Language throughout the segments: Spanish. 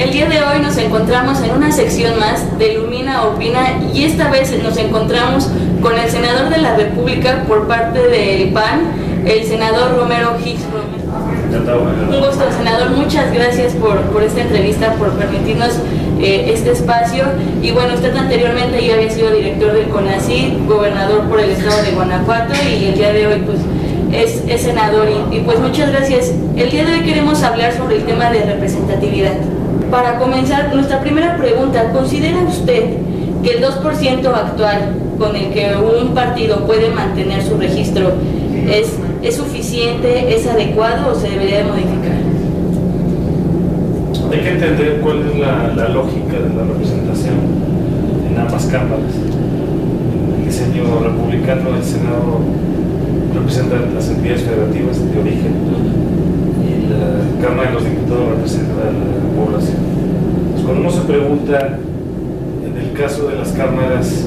El día de hoy nos encontramos en una sección más de Ilumina Opina y esta vez nos encontramos con el senador de la República por parte del PAN, el senador Romero Hicks. Un gusto, senador, muchas gracias por esta entrevista, por permitirnos este espacio. Y bueno, usted anteriormente ya había sido director del CONACYT, gobernador por el estado de Guanajuato y el día de hoy pues es senador y pues muchas gracias. El día de hoy queremos hablar sobre el tema de representatividad. Para comenzar, nuestra primera pregunta: ¿considera usted que el 2% actual con el que un partido puede mantener su registro es suficiente, es adecuado o se debería de modificar? Hay que entender cuál es la lógica de la representación en ambas cámaras. En el diseño republicano, el Senado representa las entidades federativas de origen y la Cámara de los Diputados representa a la población. Entonces, cuando uno se pregunta, en el caso de las cámaras,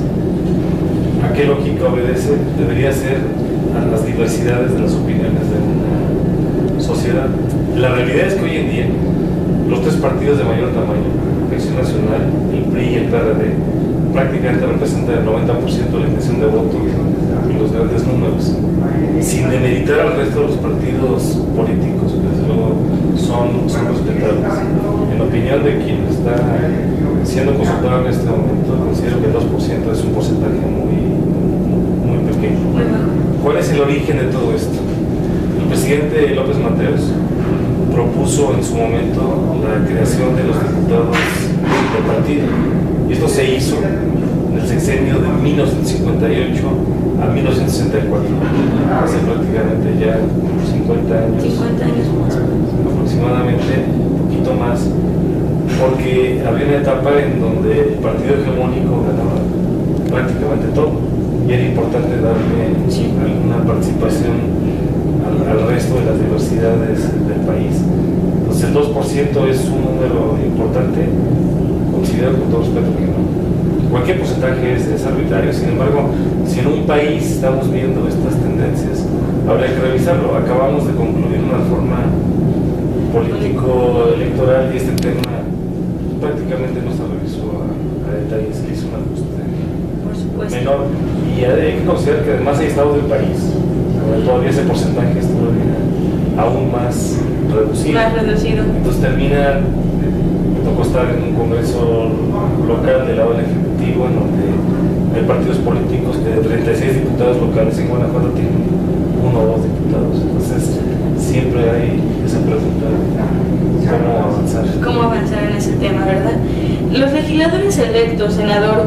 ¿a qué lógica obedece? Debería ser a las diversidades de las opiniones de una sociedad. La realidad es que hoy en día los tres partidos de mayor tamaño, Acción Nacional, el PRI y el PRD, prácticamente representan el 90% de la intención de voto y los grandes números, sin demeritar al resto de los partidos políticos, que desde luego son respetables. En opinión de quien está siendo consultado en este momento, considero que el 2% es un porcentaje muy pequeño. ¿Cuál es el origen de todo esto? El presidente López Mateos propuso en su momento la creación de los diputados del partido, y esto se hizo en el sexenio de 1958 a 1964, hace prácticamente ya 50 años. 50 años más. Aproximadamente, un poquito más, porque había una etapa en donde el partido hegemónico ganaba prácticamente todo y era importante darle alguna participación al resto de las diversidades del país. Entonces el 2% es un número importante. Considero con todo respeto que no. Cualquier porcentaje es arbitrario. Sin embargo, si en un país estamos viendo estas tendencias, habría que revisarlo. Acabamos de concluir una reforma político-electoral y este tema prácticamente no se revisó a detalle, se hizo un ajuste menor. Y hay que considerar que además hay estados del país todavía ese porcentaje es todavía aún más reducido. Entonces termina, me tocó estar en un congreso local del lado del Ejecutivo, en donde hay partidos políticos que de 36 diputados locales en Guanajuato tienen 1 o 2 diputados. Entonces siempre hay esa pregunta: ¿cómo avanzar? ¿Cómo avanzar en ese tema, verdad? Los legisladores electos, senador,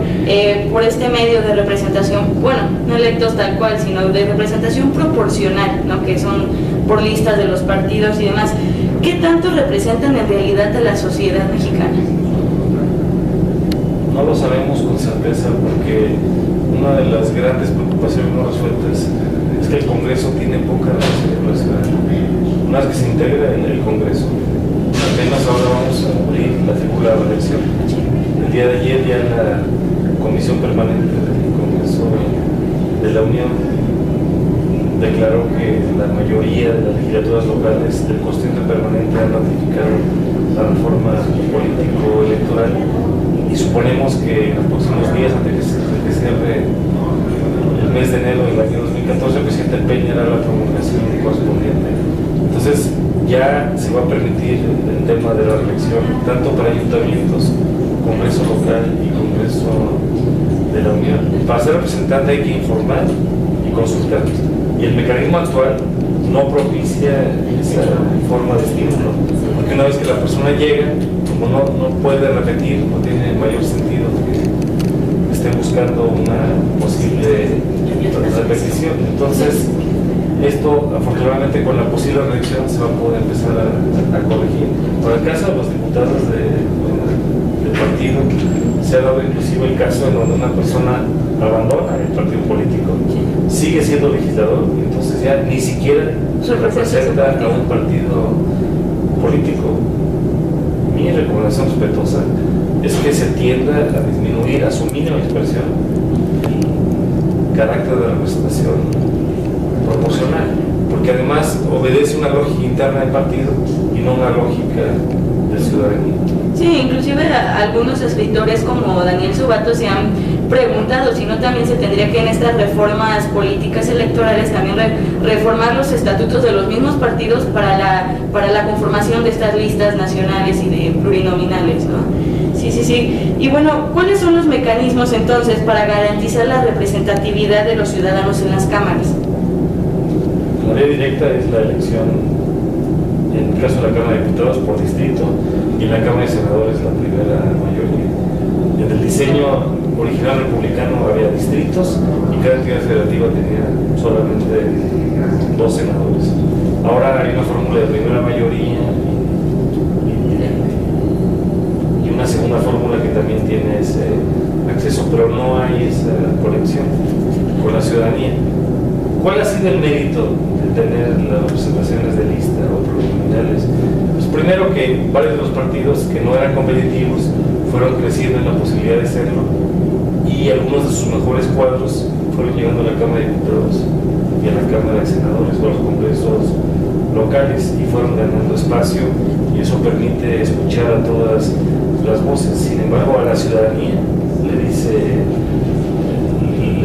por este medio de representación, bueno, no electos tal cual, sino de representación proporcional, ¿no?, que son por listas de los partidos y demás, ¿qué tanto representan en realidad a la sociedad mexicana? No lo sabemos con certeza, porque una de las grandes preocupaciones no resueltas es que el Congreso tiene poca relación con la ciudadanía. Una vez que se integra en el Congreso, apenas ahora vamos a abrir la figura de la elección. El día de ayer ya la Comisión Permanente del Congreso de la Unión declaró que la mayoría de las legislaturas locales del constituyente permanente han ratificado la reforma político-electoral, y suponemos que en los próximos días, antes de que cierre el mes de enero del año 2014, el presidente Peña hará la promulgación correspondiente. Entonces ya se va a permitir el tema de la reelección tanto para ayuntamientos, Congreso local y Congreso de la Unión. Para ser representante hay que informar y consultar, y el mecanismo actual no propicia esa forma de estímulo, porque una vez que la persona llega, como no puede repetir, no tiene mayor sentido que esté buscando una posible repetición. Entonces esto, afortunadamente, con la posible reelección se va a poder empezar a corregir. Por el caso de los diputados del partido, se ha dado inclusive el caso en donde una persona abandona el partido político, sigue siendo legislador, y entonces ya ni siquiera representa a un partido político. Mi recomendación respetuosa es que se tienda a disminuir a su mínima expresión el carácter de representación proporcional, porque además obedece una lógica interna del partido y no una lógica de ciudadanía. Sí, inclusive algunos escritores como Daniel Zubato se han preguntado si no también se tendría que en estas reformas políticas electorales también reformar los estatutos de los mismos partidos para la conformación de estas listas nacionales y de plurinominales, ¿no? Sí. Y bueno, ¿cuáles son los mecanismos entonces para garantizar la representatividad de los ciudadanos en las cámaras? La vía directa es la elección, en el caso de la Cámara de Diputados, por distrito, y en la Cámara de Senadores la primera mayoría. En el diseño original republicano había distritos y cada entidad federativa tenía solamente 2 senadores. Ahora hay una fórmula de primera mayoría y una segunda fórmula que también tiene ese acceso, pero no hay esa conexión con la ciudadanía. ¿Cuál ha sido el mérito de tener las representaciones de lista o plurinominales? Pues primero, que varios de los partidos que no eran competitivos fueron creciendo en la posibilidad de serlo, y algunos de sus mejores cuadros fueron llegando a la Cámara de Diputados y a la Cámara de Senadores o a los congresos locales, y fueron ganando espacio, y eso permite escuchar a todas las voces. Sin embargo, a la ciudadanía le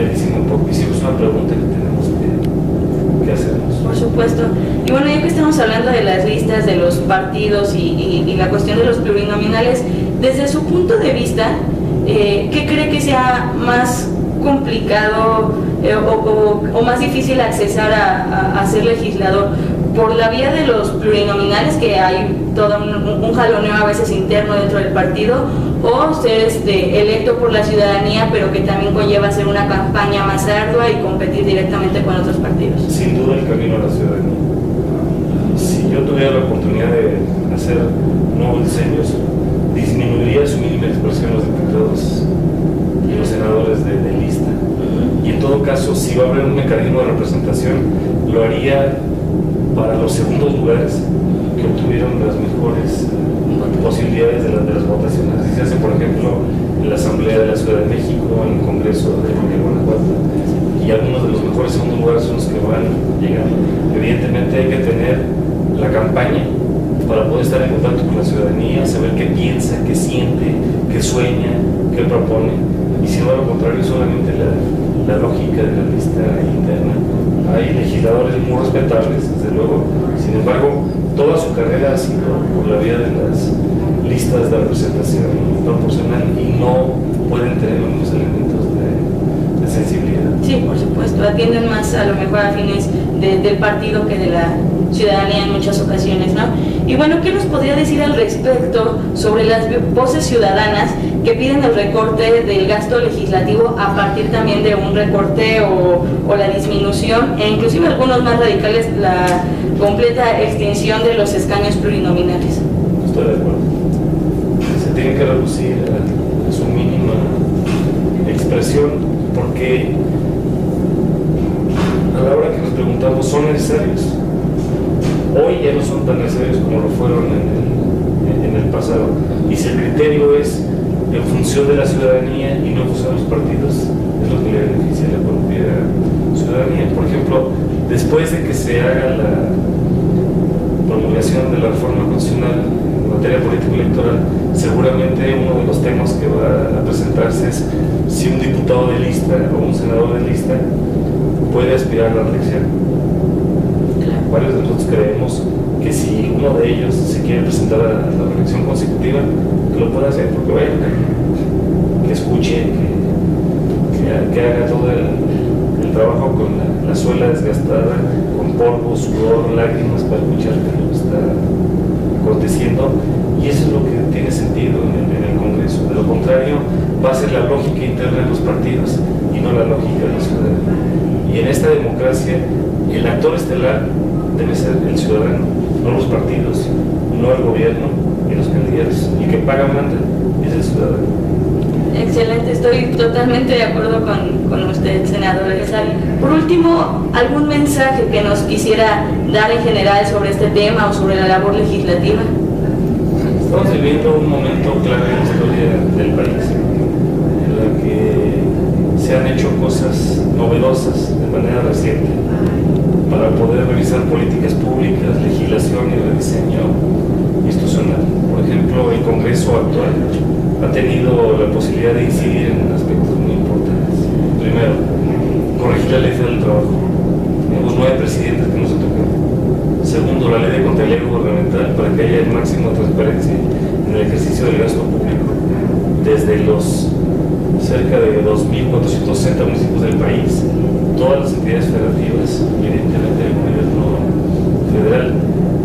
dicen un poco, hicimos una pregunta que tenemos que hacernos. Por supuesto. Y bueno, ya que estamos hablando de las listas, de los partidos y la cuestión de los plurinominales, desde su punto de vista, ¿qué cree que sea más complicado o más difícil accesar a ser legislador? ¿Por la vía de los plurinominales, que hay todo un jaloneo a veces interno dentro del partido, o ser electo por la ciudadanía, pero que también conlleva hacer una campaña más ardua y competir directamente con otros partidos? Sin duda el camino a la ciudadanía. Si yo tuviera la oportunidad de hacer nuevos diseños, disminuiría su mínima expresión los diputados y los senadores de lista. Y en todo caso, si va a haber un mecanismo de representación, lo haría para los segundos lugares que obtuvieron las mejores posibilidades de las votaciones. Así se hace, por ejemplo, en la Asamblea de la Ciudad de México, en el Congreso de Guanajuato, y algunos de los mejores segundos lugares son los que van llegando. Evidentemente hay que tener la campaña para poder estar en contacto con la ciudadanía, saber qué piensa, qué siente, qué sueña, qué propone, y si no, lo contrario, solamente la lógica de la lista interna. Hay legisladores muy respetables, desde luego, sin embargo, toda su carrera ha sido por la vía de las listas de representación proporcional y no pueden tener los elementos de sensibilidad. Sí, por supuesto, atienden más a lo mejor a fines del partido que de la ciudadanía en muchas ocasiones, ¿no? Y bueno, ¿qué nos podría decir al respecto sobre las voces ciudadanas que piden el recorte del gasto legislativo a partir también de un recorte o la disminución, e inclusive algunos más radicales, la completa extinción de los escaños plurinominales? Estoy de acuerdo. Se tiene que reducir a su mínima expresión, porque a la hora que nos preguntamos, ¿son necesarios? Hoy ya no son tan necesarios como lo fueron en el pasado. Y si el criterio es en función de la ciudadanía y no en función de los partidos, es lo que le beneficia a la propia ciudadanía. Por ejemplo, después de que se haga la promulgación de la reforma constitucional en materia político-electoral, seguramente uno de los temas que va a presentarse es si un diputado de lista o un senador de lista puede aspirar a la reelección. Varios de nosotros creemos que si uno de ellos se quiere presentar a la reelección consecutiva, que lo pueda hacer, porque vaya, que escuche, que haga todo el trabajo con la suela desgastada, con polvo, sudor, lágrimas, para escuchar que lo está aconteciendo, y eso es lo que tiene sentido en el Congreso. De lo contrario, va a ser la lógica interna de los partidos y no la lógica de la ciudadanía. Y en esta democracia, el actor estelar debe ser el ciudadano, no los partidos, no el gobierno y los candidatos. Y que paga manda es el ciudadano. Excelente, estoy totalmente de acuerdo con usted, senador. Por último, ¿algún mensaje que nos quisiera dar en general sobre este tema o sobre la labor legislativa? Estamos viviendo un momento clave en la historia del país, en la que se han hecho cosas novedosas de manera reciente para poder revisar políticas públicas, legislación y rediseño institucional. Por ejemplo, el Congreso actual ha tenido la posibilidad de incidir en aspectos muy importantes. Primero, corregir la ley federal del trabajo. Tenemos 9 presidentes que nos ha tocado. Segundo, la ley de control gubernamental para que haya el máximo de transparencia en el ejercicio del gasto público. Desde los cerca de 2.460 municipios del país, todas las entidades federativas, evidentemente el gobierno federal.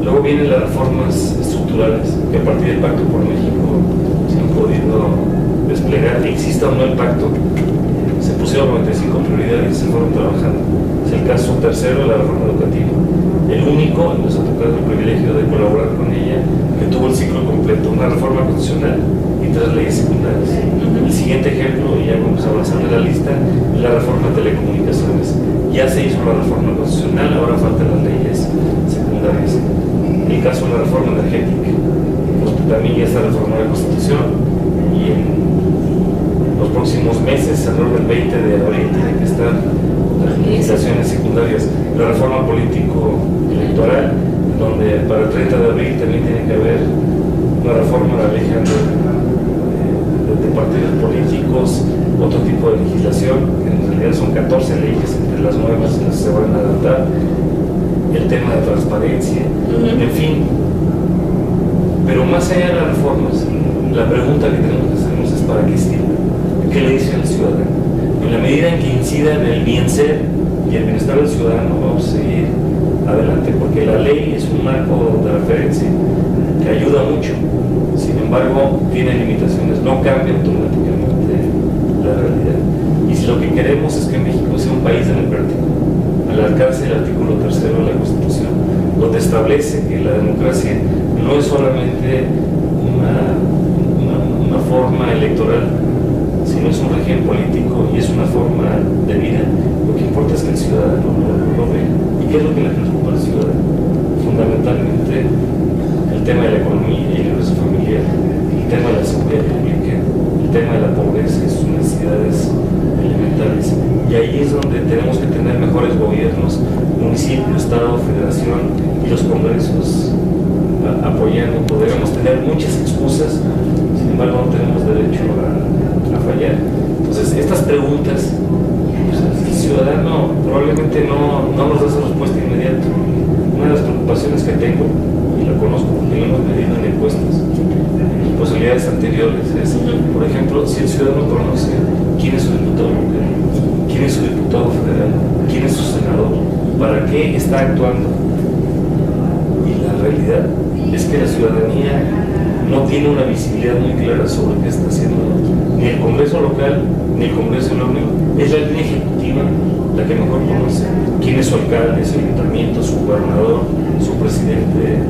Luego vienen las reformas estructurales que a partir del Pacto por México se han podido desplegar. Exista o no el pacto, se pusieron 95 prioridades y se fueron trabajando. Es el caso tercero de la reforma educativa, el único, y nos ha tocado el privilegio de colaborar con ella, que tuvo el ciclo completo, una reforma constitucional y 3 leyes secundarias. El siguiente ejemplo, y ya vamos avanzando en la lista, es la reforma de telecomunicaciones. Ya se hizo la reforma constitucional, ahora faltan las leyes secundarias. El caso de la reforma energética, porque también ya está reformada la Constitución, y en los próximos meses, alrededor del 20 de abril, tienen que estar las legislaciones secundarias. La reforma político-electoral, donde para el 30 de abril también tiene que haber una reforma de la ley de partidos políticos, otro tipo de legislación, que en realidad son 14 leyes, entre las nuevas que se van a adaptar, el tema de transparencia, en fin. Pero más allá de las reformas, la pregunta que tenemos que hacernos es ¿para qué sirve? ¿Qué le dice al ciudadano? En la medida en que incida en el bien ser y el bienestar del ciudadano, vamos a seguir adelante, porque la ley es un marco de referencia que ayuda mucho. Sin embargo, tiene limitaciones, no cambia automáticamente la realidad. Y si lo que queremos es que México sea un país democrático, al alcance del artículo 3 de la Constitución, donde establece que la democracia no es solamente una forma electoral, sino es un régimen político y es una forma de vida. Lo que importa es que el ciudadano lo vea. ¿Y qué es lo que le preocupa al ciudadano? Fundamentalmente el tema de la economía y el ingreso familiar, el tema de la seguridad pública, el tema de la pobreza y sus necesidades elementales. Y ahí es donde tenemos que tener mejores gobiernos, municipio, estado, federación y los congresos apoyando. Podríamos tener muchas excusas, sin embargo no tenemos derecho a fallar. Entonces estas preguntas, pues, el ciudadano probablemente no nos da esa respuesta inmediata. Una de las preocupaciones que tengo, y la conozco porque lo hemos medido en encuestas, en posibilidades anteriores, es, por ejemplo, si el ciudadano conoce quién es su diputado local, quién es su diputado federal, quién es su senador, para qué está actuando. Y la realidad es que la ciudadanía no tiene una visibilidad muy clara sobre qué está haciendo ni el Congreso local ni el Congreso de la Unión. Es la línea ejecutiva la que mejor conoce quién es su alcalde, su ayuntamiento, su gobernador, su presidente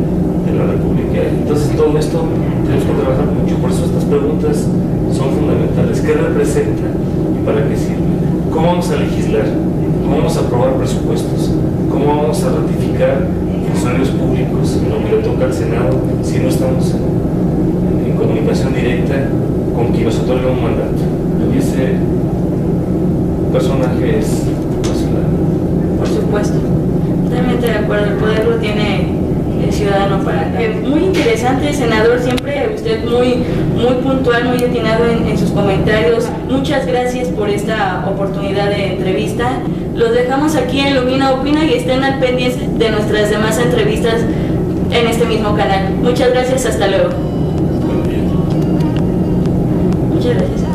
de la República. Entonces todo esto tenemos que trabajar mucho, por eso estas preguntas son fundamentales. ¿Qué representa y para qué sirve? ¿Cómo vamos a legislar? ¿Cómo vamos a aprobar presupuestos? ¿Cómo vamos a ratificar funcionarios públicos en lo que le toca al Senado si no estamos en comunicación directa con quien nos otorga un mandato? Y ese personaje es la ciudadana. Por supuesto, totalmente de acuerdo, el poder lo tiene el ciudadano para muy interesante, senador, siempre usted muy puntual, muy atinado en sus comentarios. Muchas gracias por esta oportunidad de entrevista. Los dejamos aquí en Ilumina Opina y estén al pendiente de nuestras demás entrevistas en este mismo canal. Muchas gracias, hasta luego. Buen día. Muchas gracias.